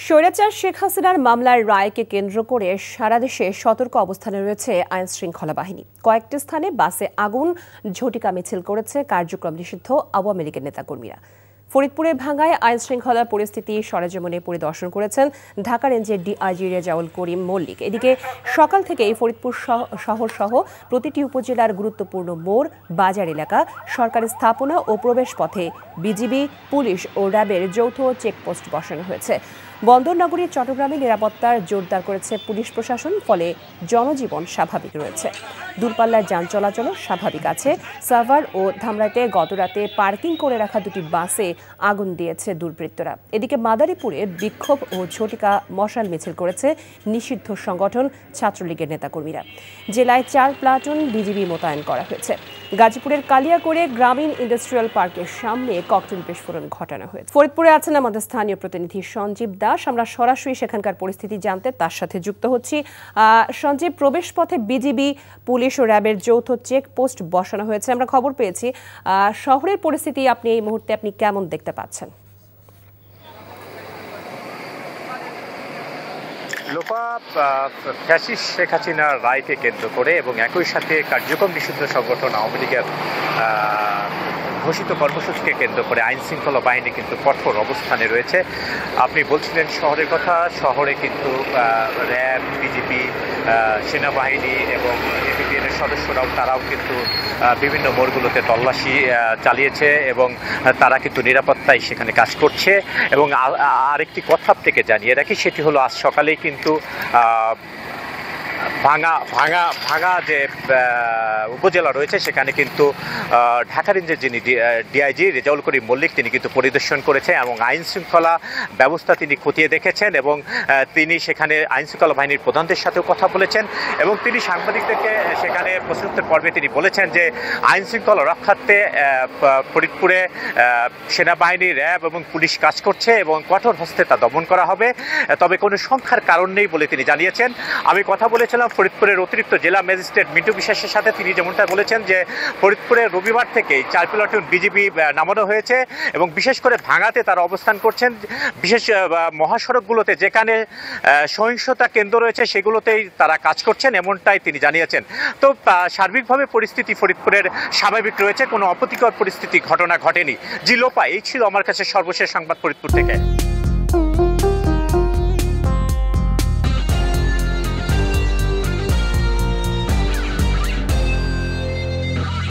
স্বৈরাচার শেখ হাসিনার মামলার রায়কে কেন্দ্র করে সারা দেশে সতর্ক অবস্থানে রয়েছে আইন শৃঙ্খলা বাহিনী। কয়েকটি স্থানে বাসে আগুন ঝটিকা মিছিল করেছে কার্যক্রম নিষিদ্ধ আওয়ামী লীগের নেতাকর্মীরা। ফরিদপুরের ভাঙ্গায় আইন শৃঙ্খলার পরিস্থিতি সরেজমিনে পরিদর্শন করেছেন ঢাকা রেঞ্জের ডিআইজি রেজাউল করিম মল্লিক। এদিকে সকাল থেকেই ফরিদপুর শহর সহ প্রতিটি উপজেলার গুরুত্বপূর্ণ মোড়, বাজার এলাকা, সরকারি স্থাপনা ও প্রবেশ পথে বিজিবি, পুলিশ ও র্যাবের যৌথ চেকপোস্ট বসানো হয়েছে। বন্দরনগরী চট্টগ্রামে নিরাপত্তার জোরদার করেছে পুলিশ প্রশাসন, ফলে জনজীবন স্বাভাবিক রয়েছে। দূরপাল্লার যান চলাচলও স্বাভাবিক আছে। সাভার ও ধামরাইতে গতরাতে পার্কিং করে রাখা দুটি বাসে আগুন দিয়েছে দুর্বৃত্তরা। এদিকে মাদারীপুরে বিক্ষোভ ও ঝটিকা মশাল মিছিল করেছে নিষিদ্ধ সংগঠন ছাত্রলীগের নেতাকর্মীরা। জেলায় 4 প্লাটুন বিজিবি মোতায়েন করা হয়েছে। গাজীপুরের কালিয়াকৈরে গ্রামীণ ইন্ডাস্ট্রিয়াল পার্কের সামনে ককটেল বিস্ফোরণ ঘটানো হয়েছে। ফরিদপুরে আছেন আমাদের স্থানীয় প্রতিনিধি সঞ্জীব দাস। আমরা সরাসরি সেখানকার পরিস্থিতি জানতে তার সাথে যুক্ত হচ্ছি। সঞ্জীব, প্রবেশ পথে বিজিবি, পুলিশ ও র্যাবের যৌথ চেকপোস্ট বসানো হয়েছে, আমরা খবর পেয়েছি। শহরের পরিস্থিতি আপনি এই মুহূর্তে কেমন দেখতে পাচ্ছেন? লোপা ফ্যাসিস্ট শেখ হাসিনার রায়কে কেন্দ্র করে এবং একই সাথে কার্যক্রম নিষিদ্ধ সংগঠন আওয়ামী লীগের ঘোষিত কর্মসূচিকে কেন্দ্র করে আইন শৃঙ্খলা বাহিনী কিন্তু কঠোর অবস্থানে রয়েছে। আপনি বলছিলেন শহরের কথা, শহরে কিন্তু র্যাব, বিজিবি, সেনাবাহিনী এবং এপিবিএনের সদস্যরাও তারাও কিন্তু বিভিন্ন মোড়গুলোতে তল্লাশি চালিয়েছে এবং তারা কিন্তু নিরাপত্তায় সেখানে কাজ করছে। এবং আরেকটি কথা থেকে জানিয়ে রাখি, সেটি হলো আজ সকালেই কিন্তু ভাঙা যে উপজেলা রয়েছে সেখানে কিন্তু ঢাকা রেঞ্জের যিনি ডিআইজি রেজাউল করিম মল্লিক তিনি কিন্তু পরিদর্শন করেছেন এবং আইন শৃঙ্খলা ব্যবস্থা তিনি খতিয়ে দেখেছেন এবং তিনি সেখানে আইন শৃঙ্খলা বাহিনীর প্রধানদের সাথেও কথা বলেছেন এবং তিনি সাংবাদিকদেরকে সেখানে প্রশ্নোত্তর পর্বে তিনি বলেছেন যে আইন শৃঙ্খলা রক্ষার্থে ফরিদপুরে সেনাবাহিনী, র্যাব এবং পুলিশ কাজ করছে এবং কঠোর হস্তে তা দমন করা হবে, তবে কোনো সংখ্যার কারণ নেই বলে তিনি জানিয়েছেন। আমি কথা বলেছিলাম ফরিদপুরের অতিরিক্ত জেলা ম্যাজিস্ট্রেট মিন্টু বিশ্বাসের সাথে। তিনি যেমনটা বলেছেন যে ফরিদপুরে রবিবার থেকেই 4 প্লাটুন বিজিবি নামানো হয়েছে এবং বিশেষ করে ভাঙাতে তারা অবস্থান করছেন। বিশেষ মহাসড়কগুলোতে যেখানে সহিংসতা কেন্দ্র রয়েছে সেগুলোতেই তারা কাজ করছেন, এমনটাই তিনি জানিয়েছেন। তো সার্বিকভাবে পরিস্থিতি ফরিদপুরের স্বাভাবিক রয়েছে, কোনো অপ্রীতিকর পরিস্থিতি ঘটনা ঘটেনি। জি লোপা, এই ছিল আমার কাছে সর্বশেষ সংবাদ ফরিদপুর থেকে।